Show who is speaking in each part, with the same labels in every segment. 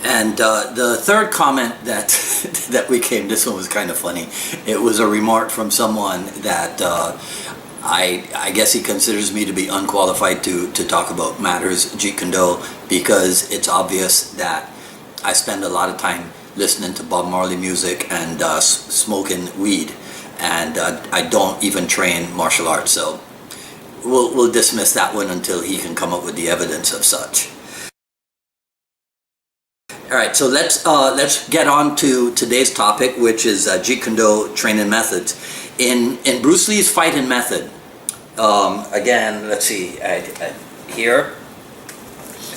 Speaker 1: And the third comment that that we came, this one was kind of funny. It was a remark from someone that I guess he considers me to be unqualified to talk about matters Jeet Kune because it's obvious that I spend a lot of time listening to Bob Marley music and smoking weed, and I don't even train martial arts. So we'll dismiss that one until he can come up with the evidence of such. All right, so let's get on to today's topic, which is Jeet Kune training methods. In Bruce Lee's fighting method, again, let's see, here,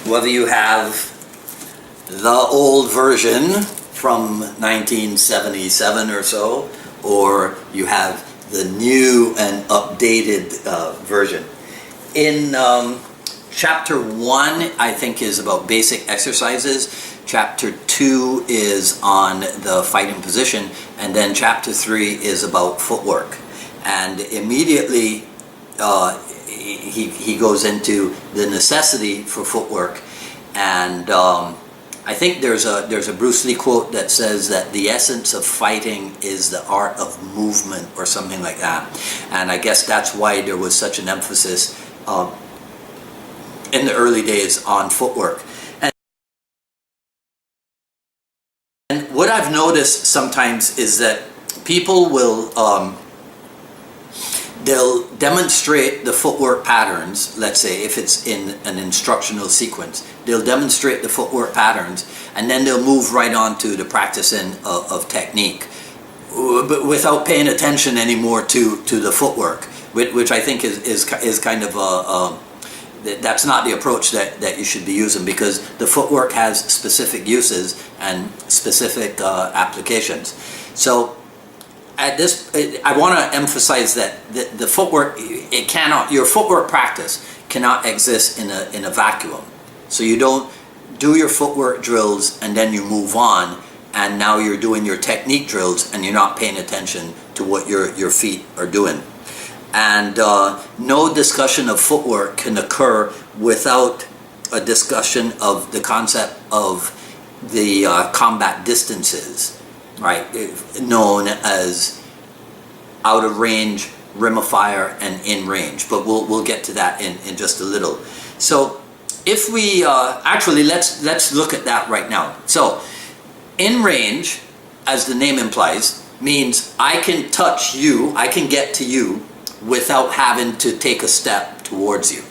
Speaker 1: whether you have the old version from 1977 or so, or you have the new and updated version. In Chapter 1, I think, is about basic exercises. Chapter 2 is on the fighting position, and then Chapter 3 is about footwork. And immediately he goes into the necessity for footwork. And I think there's a Bruce Lee quote that says that the essence of fighting is the art of movement, or something like that. And I guess that's why there was such an emphasis in the early days on footwork. And what I've noticed sometimes is that people will they'll demonstrate the footwork patterns. Let's say if it's in an instructional sequence, they'll demonstrate the footwork patterns, and then they'll move right on to the practicing of technique, but without paying attention anymore to the footwork, which I think is kind of that's not the approach that you should be using, because the footwork has specific uses and specific applications. So at this, I want to emphasize that the footwork, your footwork practice cannot exist in a vacuum. So you don't do your footwork drills and then you move on, and now you're doing your technique drills and you're not paying attention to what your feet are doing. And no discussion of footwork can occur without a discussion of the concept of the combat distances, right? Known as out of range, rim of fire, and in range. But we'll get to that in just a little. So if we actually let's look at that right now. So in range, as the name implies, means I can touch you, I can get to you without having to take a step towards you.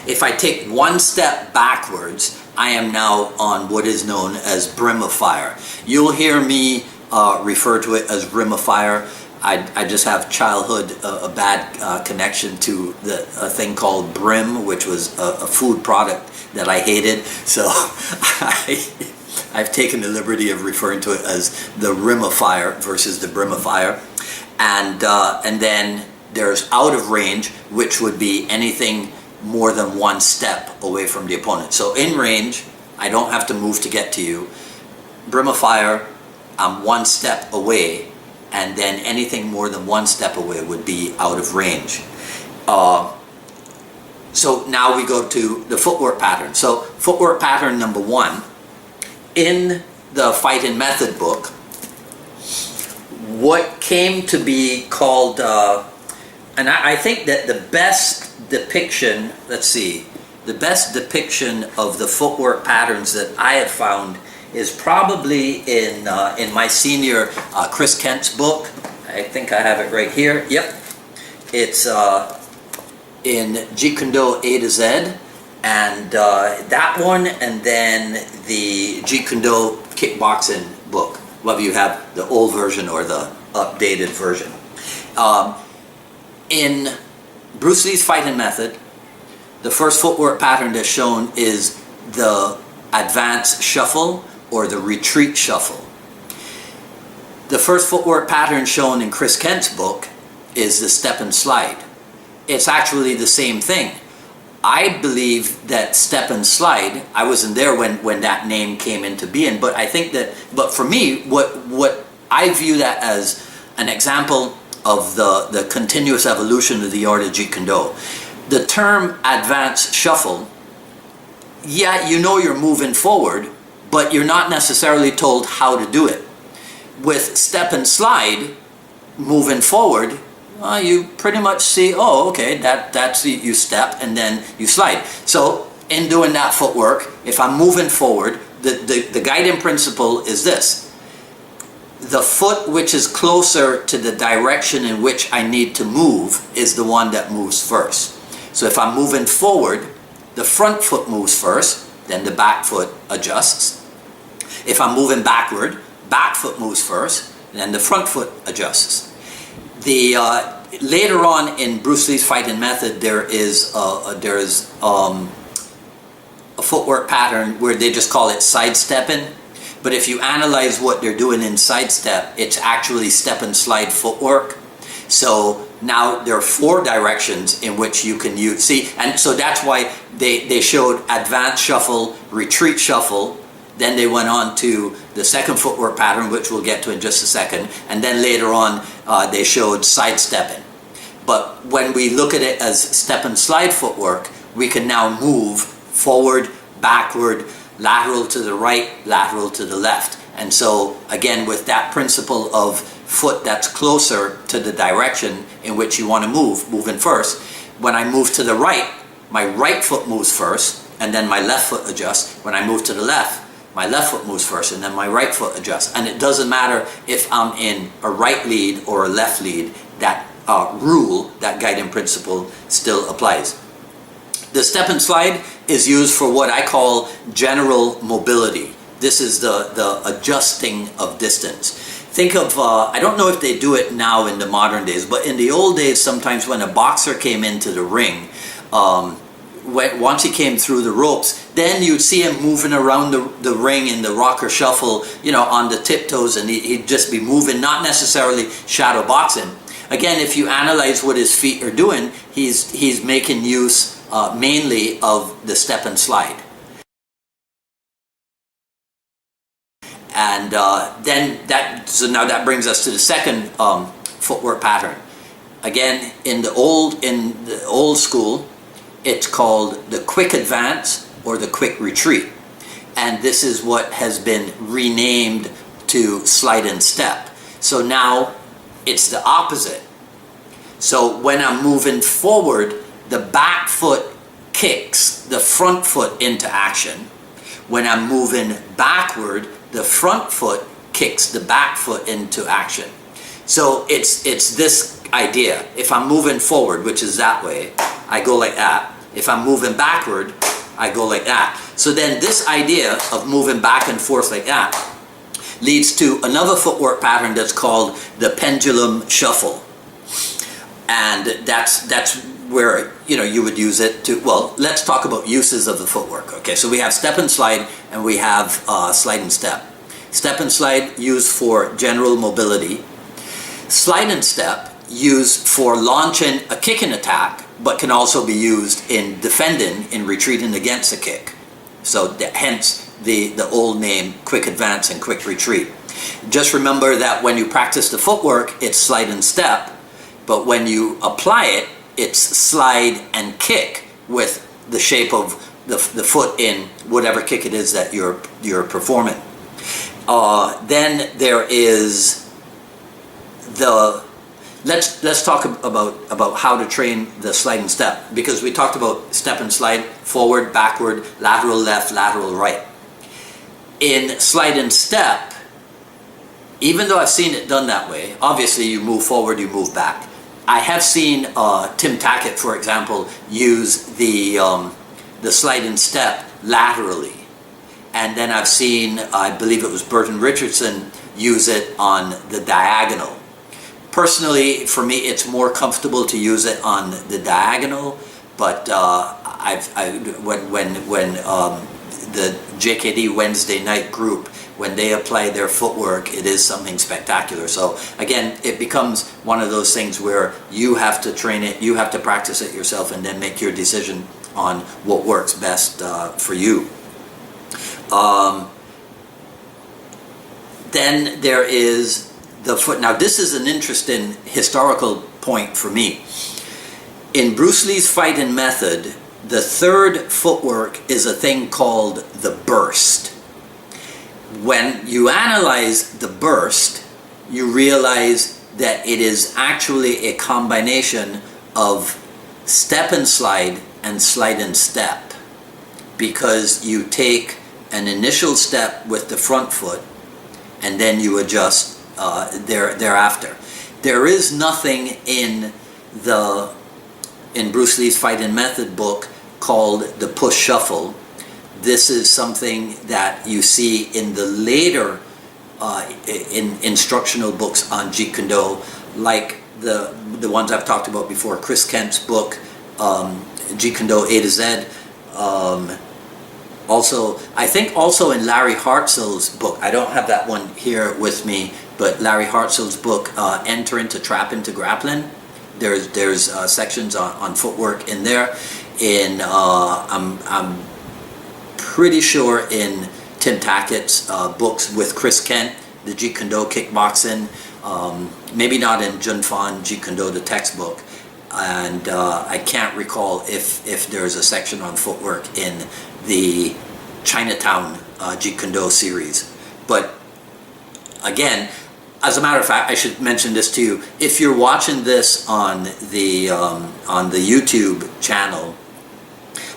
Speaker 1: If I take one step backwards, I am now on what is known as brim of fire. You'll hear me refer to it as rim of fire. I just have childhood a bad connection to a thing called brim, which was a food product that I hated. So I've taken the liberty of referring to it as the rim of fire versus the brim of fire. And then there's out of range, which would be anything more than one step away from the opponent. So in range, I don't have to move to get to you. Brim of fire, I'm one step away, and then anything more than one step away would be out of range. So now we go to the footwork pattern. So footwork pattern number 1, in the fighting method book, what came to be called, and I think that the best depiction, let's see, the best depiction of the footwork patterns that I have found is probably in my senior Chris Kent's book. I think I have it right here. Yep. It's in Jeet Kune A to Z, and that one, and then the Jeet Kune Kickboxing book, whether you have the old version or the updated version. In Bruce Lee's fighting method, the first footwork pattern that's shown is the advance shuffle or the retreat shuffle. The first footwork pattern shown in Chris Kent's book is the step and slide. It's actually the same thing. I believe that step and slide, I wasn't there when that name came into being, but I think that, but for me, what I view that as an example of the continuous evolution of the art of Jeet Kune. The term advance shuffle, yeah, you know you're moving forward, but you're not necessarily told how to do it. With step and slide, moving forward, you pretty much see, oh, okay, that's you step and then you slide. So in doing that footwork, if I'm moving forward, the guiding principle is this. The foot which is closer to the direction in which I need to move is the one that moves first. So if I'm moving forward, the front foot moves first, then the back foot adjusts. If I'm moving backward, back foot moves first, and then the front foot adjusts. Later on in Bruce Lee's fighting method, there is a footwork pattern where they just call it sidestepping. But if you analyze what they're doing in sidestep, it's actually step and slide footwork. So now there are 4 directions in which you can use. See, and so that's why they showed advanced shuffle, retreat shuffle. Then they went on to the second footwork pattern, which we'll get to in just a second. And then later on, they showed sidestepping. But when we look at it as step and slide footwork, we can now move forward, backward, lateral to the right, lateral to the left. And so again, with that principle of foot that's closer to the direction in which you want to move, moving first, when I move to the right, my right foot moves first, and then my left foot adjusts. When I move to the left, my left foot moves first, and then my right foot adjusts. And it doesn't matter if I'm in a right lead or a left lead, that rule, that guiding principle still applies. The step and slide is used for what I call general mobility. This is the adjusting of distance. Think of, I don't know if they do it now in the modern days, but in the old days, sometimes when a boxer came into the ring, once he came through the ropes, then you'd see him moving around the ring in the rocker shuffle, on the tiptoes, and he'd just be moving, not necessarily shadow boxing. Again, if you analyze what his feet are doing, he's making use mainly of the step and slide. And so now that brings us to the second footwork pattern. Again, in the old school, it's called the quick advance or the quick retreat. And this is what has been renamed to slide and step. So now it's the opposite. So when I'm moving forward, the back foot kicks the front foot into action. When I'm moving backward, the front foot kicks the back foot into action. So it's this idea. If I'm moving forward, which is that way, I go like that. If I'm moving backward, I go like that. So then this idea of moving back and forth like that leads to another footwork pattern that's called the pendulum shuffle. And that's where you would use it to, well, let's talk about uses of the footwork. Okay, so we have step and slide, and we have slide and step. Step and slide used for general mobility. Slide and step used for launching a kicking attack, but can also be used in defending, in retreating against a kick. So hence the old name, quick advance and quick retreat. Just remember that when you practice the footwork, it's slide and step, but when you apply it, it's slide and kick with the shape of the foot in whatever kick it is that you're performing. Then there is let's talk about how to train the slide and step, because we talked about step and slide, forward, backward, lateral left, lateral right. In slide and step, even though I've seen it done that way, obviously you move forward, you move back. I have seen Tim Tackett, for example, use the slide and step laterally. And then I've seen, I believe it was Burton Richardson, use it on the diagonal. Personally, for me, it's more comfortable to use it on the diagonal, but when the JKD Wednesday night group, when they apply their footwork, it is something spectacular. So again, it becomes one of those things where you have to train it, you have to practice it yourself, and then make your decision on what works best for you. Then there is the foot. Now this is an interesting historical point for me. In Bruce Lee's fighting method, the third footwork is a thing called the burst. when you analyze the burst, you realize that it is actually a combination of step and slide and step, because you take an initial step with the front foot and then you adjust thereafter. There is nothing in Bruce Lee's Fighting Method book called the push shuffle. This is something that you see in the later in instructional books on Jeet Kune Do, like the ones I've talked about before, Chris Kent's book, Jeet Kune Do A to Z. Also, I think also in Larry Hartzell's book, I don't have that one here with me, but Larry Hartzell's book, Enter into Trap into Grappling, there's sections on footwork in there. I'm pretty sure in Tim Tackett's books with Chris Kent, the Jeet Kune Do Kickboxing, maybe not in Jun Fan Jeet Kune Do, the textbook, and I can't recall if there's a section on footwork in the Chinatown Jeet Kune Do series. But again, as a matter of fact, I should mention this to you. If you're watching this on the YouTube channel,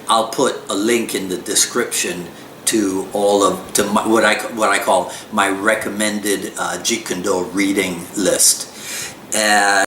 Speaker 1: I'll put a link in the description to what I call my recommended Jeet Kune Do reading list.